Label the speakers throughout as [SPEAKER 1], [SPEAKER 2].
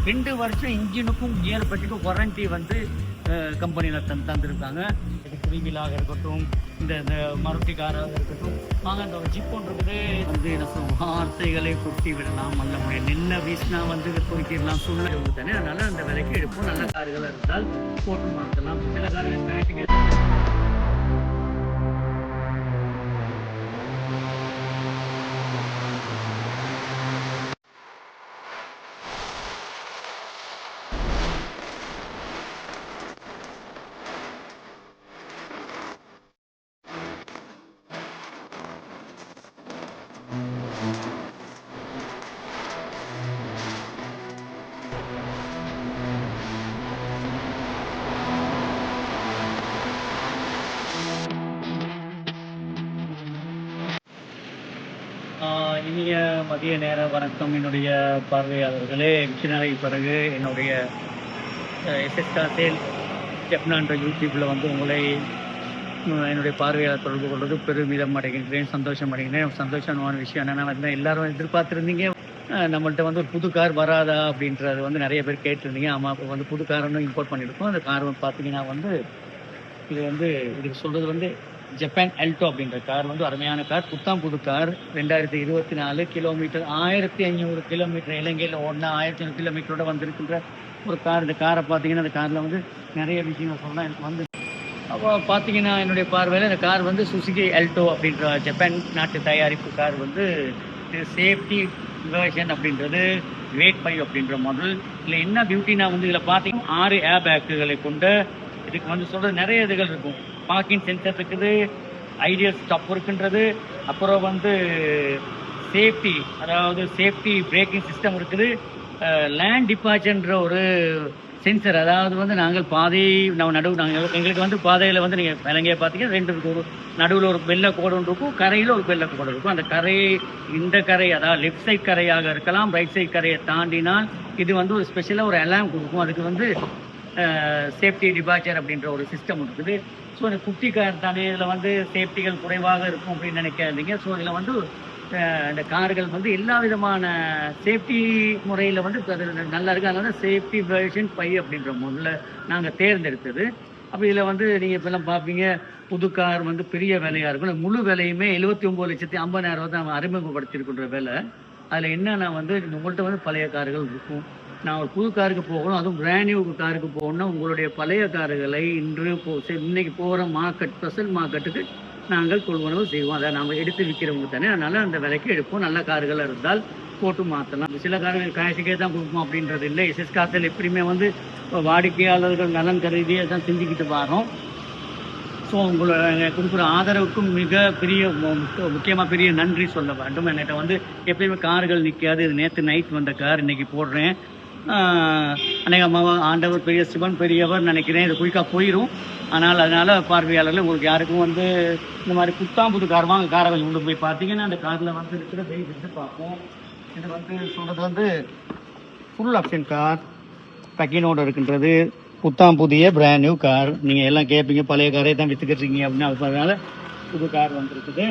[SPEAKER 1] 2 வருஷம் இன்ஜினுக்கும் gear பற்றிக்கும் warranty வந்து கம்பெனியில் தந்துருக்காங்க. இது 3-வீலாக இருக்கட்டும், இந்த மருட்டி காராக இருக்கட்டும், வாங்க அந்த ஒரு ஜிப்புன்றது வந்து என்ன சொல்லுவோம், வார்த்தைகளை கொட்டி விடலாம், நல்ல முடியும் நின்ன வீசினா வந்து பொறுக்கிடலாம் சூழ்நிலை தானே. அதனால அந்த விலைக்கு எடுப்போம். நல்ல கார்கள் இருந்தால் போட்டு மாற்றலாம். சில கார்கள் பேட்டுக்கு இனிய மதிய நேர வணக்கம் என்னுடைய பார்வையாளர்களே. மிச்ச நாளைக்கு பிறகு என்னுடைய எஸ்எஸ்கா சேல் ஜெப்னான்ற யூடியூப்பில் வந்து உங்களை என்னுடைய பார்வையாளர் தொடர்பு கொள்வது பெருமிதம் அடைகின்றேன், சந்தோஷம் அடைகின்றேன். சந்தோஷமான விஷயம் என்னென்னா வந்து எல்லாரும் எதிர்பார்த்துருந்தீங்க நம்மள்ட்ட வந்து ஒரு புது கார் வராதா அப்படின்றது வந்து நிறைய பேர் கேட்டிருந்தீங்க. ஆமாம், இப்போ வந்து புது கார் ஒன்று இம்போர்ட் பண்ணியிருக்கோம். அந்த கார் வந்து பார்த்தீங்கன்னா வந்து இது வந்து இதுக்கு சொல்கிறது வந்து ஜப்பான் எல்டோ அப்படின்ற கார் வந்து அருமையான கார், புத்தாம் புது கார். 2024 கிலோமீட்டர், 1500 கிலோமீட்டர் இலங்கையில் ஓடினா 1500 கிலோமீட்டரோட வந்திருக்கின்ற ஒரு கார். இந்த காரை பார்த்தீங்கன்னா அந்த காரில் வந்து நிறைய விஷயங்கள் சொல்லலாம். எனக்கு வந்து அப்போ பார்த்தீங்கன்னா என்னுடைய பார்வையில் இந்த கார் வந்து சுசுகி எல்டோ அப்படின்ற ஜப்பான் நாட்டு தயாரிப்பு கார் வந்து சேஃப்டி வெர்ஷன் அப்படின்றது கிரேட் 5 அப்படின்ற மாடல். இதில் என்ன பியூட்டினா வந்து இதில் பார்த்தீங்கன்னா 6 ஏர் பேக்குகளை கொண்ட இதுக்கு வந்து சொல்கிறது நிறைய இதுகள் இருக்கும். பார்க்கிங் சென்சர் இருக்குது, ஐடியல் ஸ்டாப் இருக்குன்றது, அப்புறம் வந்து சேஃப்டி, அதாவது சேஃப்டி பிரேக்கிங் சிஸ்டம் இருக்குது, லேண்ட் டிபார்ச்சர்ன்ற ஒரு சென்சர். அதாவது வந்து நாங்கள் பாதை எங்களுக்கு வந்து பாதையில் வந்து நீங்கள் விலங்கையை பார்த்தீங்கன்னா 2 ஒரு நடுவில் ஒரு வெள்ளை கோடு ஒன்று இருக்கும், கரையில் ஒரு வெள்ளை கோடு இருக்கும். அந்த கரை இந்த கரை அதாவது லெஃப்ட் சைட் கரையாக இருக்கலாம், ரைட் சைட் கரையை தாண்டினால் இது வந்து ஒரு ஸ்பெஷலாக ஒரு அலாம் கொடுக்கும். அதுக்கு வந்து சேஃப்டி டிபார்ச்சர் அப்படின்ற ஒரு சிஸ்டம் இருக்குது. ஸோ இந்த குட்டி கார் தானே, இதில் வந்து சேஃப்டிகள் குறைவாக இருக்கும் அப்படின்னு நினைக்காதீங்க. ஸோ இதில் வந்து இந்த கார்கள் வந்து எல்லா விதமான சேஃப்டி முறையில் வந்து நல்லா இருக்குது. அதனால சேஃப்டி வெர்ஷன் 5 அப்படின்ற முறையில் நாங்கள் தேர்ந்தெடுத்தது. அப்போ இதில் வந்து நீங்கள் இப்போல்லாம் பார்ப்பீங்க புது கார் வந்து பெரிய விலையாக இருக்கும். முழு விலையுமே 79,50,000 தான் அறிமுகப்படுத்தியிருக்கின்ற விலை. அதில் என்னன்னா வந்து உங்கள்கிட்ட வந்து பழைய கார்கள் இருக்கும். நான் ஒரு புது காருக்கு போகணும், அதுவும் பிராண்ட் நியூ காருக்கு போகணும்னா உங்களுடைய பழைய கார்களை இன்னைக்கு போகிற மார்க்கெட் ஸ்பெஷல் மார்க்கெட்டுக்கு நாங்கள் கொள்வனவு செய்வோம். அதை நாம் எடுத்து விற்கிறவங்க தானே. அதனால் அந்த விலைக்கு எடுப்போம். நல்ல கார்கள் இருந்தால் போட்டு மாற்றலாம். சில கார்கள் காசுக்கே தான் கொடுப்போம் அப்படின்றது இல்லை. எஸ்எஸ்கா சேல் எப்படியுமே வந்து வாடிக்கையாளர்கள் நலன் கருதியே தான் செஞ்சுக்கிட்டு வரோம். ஸோ உங்களை கொடுக்குற ஆதரவுக்கும் மிக பெரிய முக்கியமாக பெரிய நன்றி சொல்ல வேண்டும். என்கிட்ட வந்து எப்பயுமே கார்கள் நிற்காது. இது நேற்று நைட் வந்த கார், இன்றைக்கி போடுறேன். அநேகமாக ஆண்டவர் பெரிய சிவன் பெரியவர் நினைக்கிறேன். இது குயிக்காக போயிடும். அதனால் பார்வையாளர்கள் உங்களுக்கு யாருக்கும் வந்து இந்த மாதிரி புத்தாம் புது கார் வாங்க, காரை கொண்டு போய் பார்த்தீங்கன்னா அந்த காரில் வந்து இருக்கிற வெயிட் பார்ப்போம். இது வந்து சொல்கிறது வந்து ஃபுல் ஆப்ஷன் கார் பக்கினோடு இருக்கின்றது. புத்தாம் புதிய பிராண்ட் நியூ கார். நீங்கள் எல்லாம் கேட்பீங்க பழைய காரே தான் விற்றுக்கிட்டுருக்கீங்க அப்படின்னு. அதனால புது கார் வந்துருக்குது.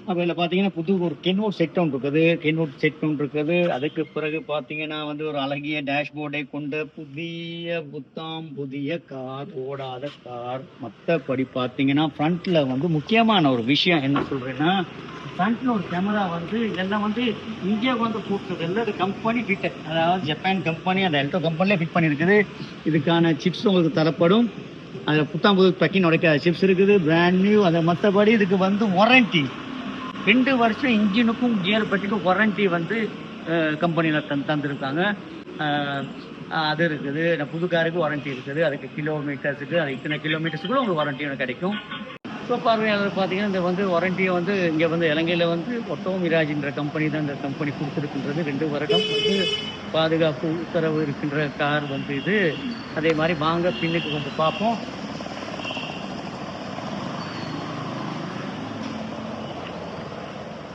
[SPEAKER 1] அப்போ இதில் பார்த்தீங்கன்னா புது ஒரு கென்வுட் செட் ஒன்று இருக்குது. அதுக்கு பிறகு பார்த்தீங்கன்னா வந்து ஒரு அழகிய டேஷ்போர்டை கொண்ட புதிய கார், ஓடாத கார். மற்றபடி பார்த்தீங்கன்னா ஃப்ரண்ட்டில் வந்து முக்கியமான ஒரு விஷயம் என்ன சொல்கிறேன்னா, ஃப்ரண்ட்டில் ஒரு கேமரா வந்து இதெல்லாம் வந்து இந்தியாவுக்கு வந்து கூப்பிட்டதில்லை. அது கம்பெனி ஃபிட்டட், அதாவது ஜப்பான் கம்பெனி அந்த எல்டோ கம்பெனிலே ஃபிட் பண்ணியிருக்குது. இதுக்கான சிப்ஸ் உங்களுக்கு தரப்படும். அதில் புத்தாம் புது பக்கின் உடைக்காத சிப்ஸ் இருக்குது, பிராண்ட் நியூ. அதை மற்றபடி இதுக்கு வந்து வாரண்டி 2 வருஷம் இன்ஜினுக்கும் கியர் பற்றிக்கும் வாரண்டி வந்து கம்பெனியில் தந்துருக்காங்க. அது இருக்குது. புது காருக்கு வாரண்டி இருக்குது. அதுக்கு கிலோமீட்டர்ஸுக்கு, அது இத்தனை கிலோமீட்டர்ஸுக்குள்ள உங்களுக்கு வாரண்டி கிடைக்கும். ஸோ பார்வையாளர் பார்த்தீங்கன்னா இந்த வந்து வாரண்டியை வந்து இங்கே வந்து இலங்கையில் வந்து ஒட்டோ மிராஜ்ன்ற கம்பெனி தான் இந்த கம்பெனி கொடுத்துருக்குன்றது. 2 வருடம் வந்து பாதுகாப்பு உத்தரவு இருக்கின்ற கார் வந்து இது. அதே மாதிரி வாங்க பின்னுக்கு கொஞ்சம் பார்ப்போம்.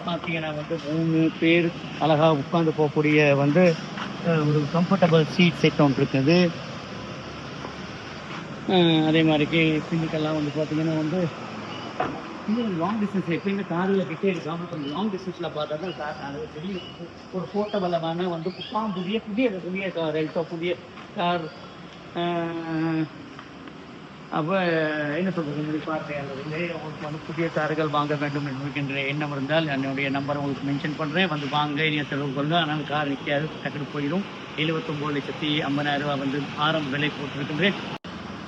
[SPEAKER 1] பார்த்தீங்கன்னா வந்து 3 பேர் அழகாக உட்காந்து போகக்கூடிய வந்து ஒரு கம்ஃபர்டபுள் சீட் செட் ஒன்று இருக்குது. அதே மாதிரிக்கு பின்னுக்கெல்லாம் வந்து பார்த்தீங்கன்னா வந்து இன்னும் லாங் டிஸ்டன்ஸ் எப்பயுமே காரில் கிட்டே இருக்காமல் கொஞ்சம் லாங் டிஸ்டன்ஸில் பார்த்தா தான் கார் அது பெரிய ஒரு போர்ட்டபலமான வந்து புதிய புதிய புதிய கார் இப்போ புதிய கார். அப்போ என்ன சொல்கிறது, என்னுடைய பார்வையாளர்களே, உங்களுக்கு வந்து புதிய கார்கள் வாங்க வேண்டும் என்கின்ற எண்ணம் இருந்தால் என்னுடைய நம்பரை உங்களுக்கு மென்ஷன் பண்ணுறேன். வந்து வாங்க, நீங்கள் செலவு கொள்ளுங்க. ஆனால் கார் நிற்காது, டக்குனு போயிடும். 79,50,000 வந்து ஆரம்ப விலை போட்டிருக்கின்றேன்.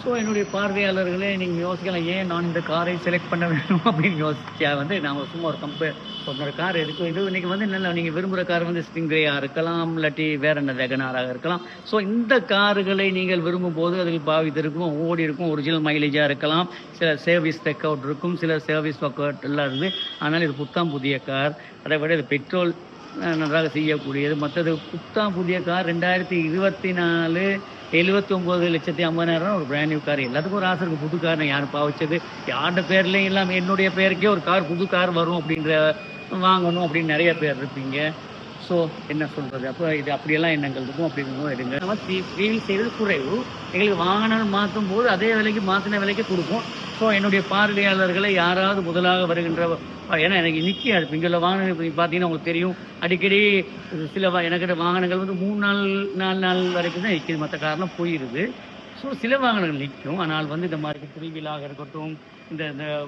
[SPEAKER 1] ஸோ என்னுடைய பார்வையாளர்களே, நீங்கள் யோசிக்கலாம், ஏன் நான் இந்த காரை செலக்ட் பண்ண வேண்டும் அப்படின்னு யோசிச்சா வந்து நான் சும்மா ஒரு கார் இருக்குது. இது இன்றைக்கி வந்து நல்லா நீங்கள் விரும்புகிற கார் வந்து ஸ்டிங்ரேயாக இருக்கலாம், இல்லாட்டி வேறு என்ன வேகனாராக இருக்கலாம். ஸோ இந்த கார்களை நீங்கள் விரும்பும் போது அதுக்கு பாவித்து இருக்கும், ஓடி இருக்கும், ஒரிஜினல் மைலேஜாக இருக்கலாம், சில சர்வீஸ் ரெக்கார்ட் இருக்கும், சில சர்வீஸ் ரெக்கார்ட் எல்லாம் இருக்குது. ஆனால் இது புத்தாம் புதிய கார். அதை விட இது பெட்ரோல் நன்றாக செய்யக்கூடியது. மற்றது புத்தாம் புதிய கார் 2024 79,50,000 ஒரு பிராண்ட் நியூ கார். எல்லாத்துக்கும் ஒரு ஆசை இருக்குது, புது கார் நான் யாரும் பாவிச்சது யாரோட பேர்லேயும் இல்லாமல் என்னுடைய பேருக்கே ஒரு கார், புது கார் வரும் அப்படின்ற வாங்கணும் அப்படின்னு நிறைய பேர் இருப்பீங்க. ஸோ என்ன சொல்கிறது, அப்போ இது அப்படியெல்லாம் எண்ணங்கள் இருக்கும். அப்படிங்கிறதும் எடுங்க. நம்ம ஃபீல் செய்வது குறைவு, எங்களுக்கு வாகனம் மாற்றும் போது அதே விலைக்கு மாற்றின விலைக்கு கொடுப்போம். ஸோ என்னுடைய பார்வையாளர்களை யாராவது முதலாக வருகின்ற, ஏன்னா எனக்கு நிற்காது இங்கே உள்ள வாகனங்கள் பார்த்தீங்கன்னா உங்களுக்கு தெரியும், அடிக்கடி சில எனக்கு வாகனங்கள் வந்து 3 நாள் வரைக்கும் தான் நிற்கிது, மற்ற காரணம் போயிடுது. ஸோ சில வாகனங்கள் நிற்கும். ஆனால் வந்து இந்த மாதிரி த்ரீவீலாக இருக்கட்டும், இந்த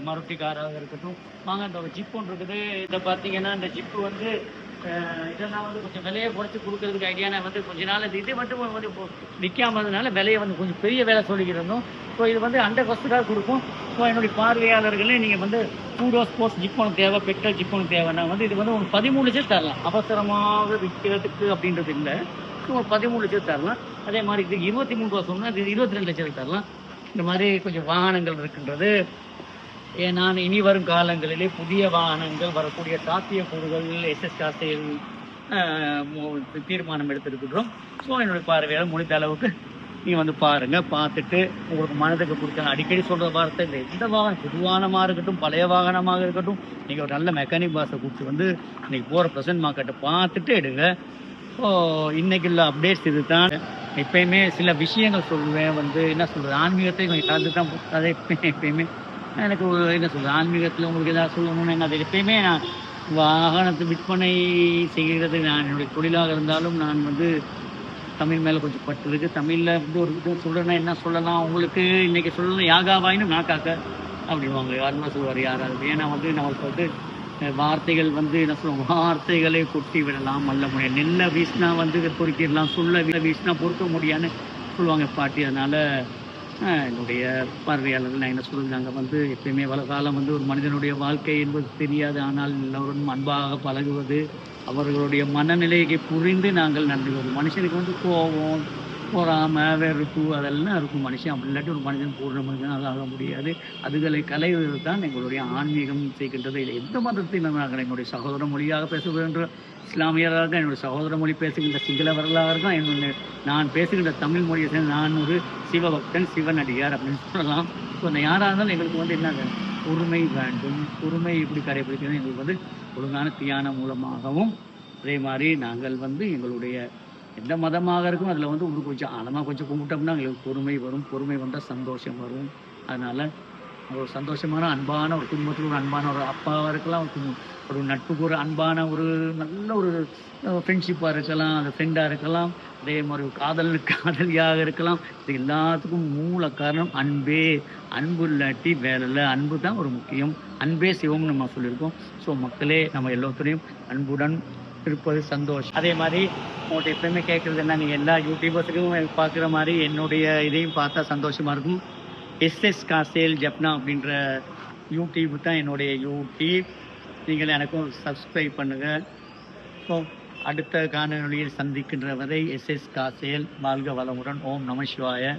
[SPEAKER 1] மருட்டி காராக இருக்கட்டும், வாங்க இந்த ஒரு ஜிப் ஒன்று இருக்குது. இதை பார்த்தீங்கன்னா இந்த ஜிப்பு வந்து இதெல்லாம் வந்து கொஞ்சம் விலையை குறைச்சி கொடுக்கறதுக்கு ஐடியா. நான் வந்து கொஞ்ச நாள் இது மட்டும் வந்து நிற்காமதுனால விலையை வந்து கொஞ்சம் பெரிய வேலை சொல்லிக்கிறோம். ஸோ இது வந்து அண்டர் காஸ்ட்டுக்காக கொடுக்கும். ஸோ என்னுடைய பார்வையாளர்களே, நீங்கள் வந்து 2 டோர் ஸ்போர்ட்ஸ் ஜிப் ஒன்று தேவை, பெட்ரோல் ஜிப் ஒன்று தேவைன்னா வந்து இது வந்து ஒரு 13 லட்சம் தரலாம். அவசரமாக விற்கிறதுக்கு அப்படின்றது இல்லை, ஒரு 13 லட்சம் தரலாம். அதே மாதிரி இது 23 ரூபா சொன்னால் இது 22 லட்சத்துக்கு தரலாம். இந்த மாதிரி கொஞ்சம் வாகனங்கள் இருக்கின்றது. நான் இனி வரும் காலங்களிலே புதிய வாகனங்கள் வரக்கூடிய சாத்தியக்கூறுகள் எஸ்எஸ் காசையில் தீர்மானம் எடுத்திருக்கிறோம். ஸோ என்னுடைய பார்வையால் முடிந்த அளவுக்கு நீங்கள் வந்து பாருங்கள், பார்த்துட்டு உங்களுக்கு மனதுக்கு பிடிச்ச, அடிக்கடி சொல்கிற வார்த்தை இல்லை, எந்த வாகனம் புதுவானமாக இருக்கட்டும் பழைய வாகனமாக இருக்கட்டும், நீங்கள் ஒரு நல்ல மெக்கானிக் பாஸை கூப்பிட்டு வந்து இன்றைக்கி போகிற ப்ரெசன்ட் மார்க்கெட்டை பார்த்துட்டு எடுங்க. ஸோ இன்றைக்கி உள்ள அப்டேட்ஸ் இது தான். எப்பயுமே சில விஷயங்கள் சொல்லுவேன், வந்து என்ன சொல்கிறது, ஆன்மீகத்தை கொஞ்சம் கலந்து தான். அதை எப்பயுமே எனக்கு என்ன சொல்கிறது, ஆன்மீகத்தில் உங்களுக்கு எதாவது சொல்லணும்னு என்ன, அது எப்பயுமே நான் வாகனத்தை விற்பனை செய்கிறது நான் என்னுடைய தொழிலாக இருந்தாலும் நான் வந்து தமிழ் மேலே கொஞ்சம் பட்டு இருக்குது. தமிழில் வந்து ஒரு இது சொல்கிறேன்னா என்ன சொல்லலாம் உங்களுக்கு, இன்றைக்கி சொல்லலாம் யாகாவாயினும் நாக்காக்க அப்படிவாங்க, யாருன்னா சொல்லுவார் யாராவது. ஏன்னா வந்து நம்மளுக்கு வந்து வார்த்தைகள் வந்து என்ன சொல்லுவோம், வார்த்தைகளை கொட்டி விடலாம் அல்ல முடியாது, நெல்லை வீசினா வந்து பொறுக்கிடலாம், சொல்ல வீசினா பொறுக்க முடியான்னு சொல்லுவாங்க பாட்டி. அதனால் என்னுடைய பார்வையாளர்கள் நான் என்ன சொல்கிறது, நாங்கள் வந்து எப்பயுமே காலம் வந்து ஒரு மனிதனுடைய வாழ்க்கை என்பது தெரியாது, ஆனால் எல்லோரும் அன்பாக பழகுவது, அவர்களுடைய மனநிலையை புரிந்து நாங்கள் நடந்துவது. மனுஷனுக்கு வந்து கோபம், பொறாமை, வெறுப்பு அதெல்லாம் இருக்கும். மனுஷன் அப்படி இல்லாட்டி ஒரு மனிதன் பூர்ண மனிதனால் ஆக முடியாது. அதுகளை களைவது தான் எங்களுடைய ஆன்மீகம் செய்கின்றது. இல்லை எந்த மதத்தை நாங்கள் எங்களுடைய சகோதர மொழியாக பேசுகின்ற இஸ்லாமியராக, என்னுடைய சகோதர மொழி பேசுகின்ற சிங்களவர்களாக இருக்கும், என்னுடைய நான் பேசுகின்ற தமிழ் மொழியை சேர்ந்து நான் ஒரு சிவபக்தன், சிவனடியார் அப்படின்னு சொல்லலாம். ஸோ அந்த யாராக இருந்தாலும் எங்களுக்கு வந்து என்ன பொறுமை வேண்டும். பொறுமை இப்படி கடைபிடிக்கிறது எங்களுக்கு வந்து ஒழுங்கான தியானம் மூலமாகவும், அதே மாதிரி நாங்கள் வந்து எங்களுடைய எந்த மதமாக இருக்கும் அதில் வந்து உங்களுக்கு கொஞ்சம் ஆழமாக கொஞ்சம் கும்பிட்டோம்னா எங்களுக்கு பொறுமை வரும். பொறுமை வந்தால் சந்தோஷம் வரும். அதனால் ஒரு சந்தோஷமான அன்பான ஒரு குடும்பத்தில் ஒரு அன்பான ஒரு அப்பாவாக இருக்கலாம், ஒரு நட்புக்கு ஒரு அன்பான ஒரு நல்ல ஒரு ஃப்ரெண்ட்ஷிப்பாக இருக்கலாம், அது ஃப்ரெண்டாக இருக்கலாம், அதே மாதிரி ஒரு காதலியாக இருக்கலாம். இது எல்லாத்துக்கும் மூல காரணம் அன்பே. அன்பு இல்லாட்டி வேலை இல்லை. அன்பு தான் ஒரு முக்கியம். அன்பே சிவம்னு நம்ம சொல்லியிருக்கோம். ஸோ மக்களே, நம்ம எல்லாத்துலேயும் அன்புடன் இருப்பது சந்தோஷம். அதே மாதிரி உங்கள்கிட்ட எப்பயுமே கேட்குறது என்ன, நீங்கள் எல்லா யூடியூபர்ஸுக்கும் பார்க்குற மாதிரி என்னுடைய இதையும் பார்த்தா சந்தோஷமாக இருக்கும். எஸ்எஸ் காசேல் ஜப்னா அப்படின்ற யூடியூப் தான் என்னுடைய யூடியூப். நீங்கள் எனக்கும் சப்ஸ்கிரைப் பண்ணுங்கள். ஸோ அடுத்த காணொலியில் சந்திக்கின்ற வரை எஸ்எஸ் காசேல் வாழ்க வளமுடன். ஓம் நம சிவாய.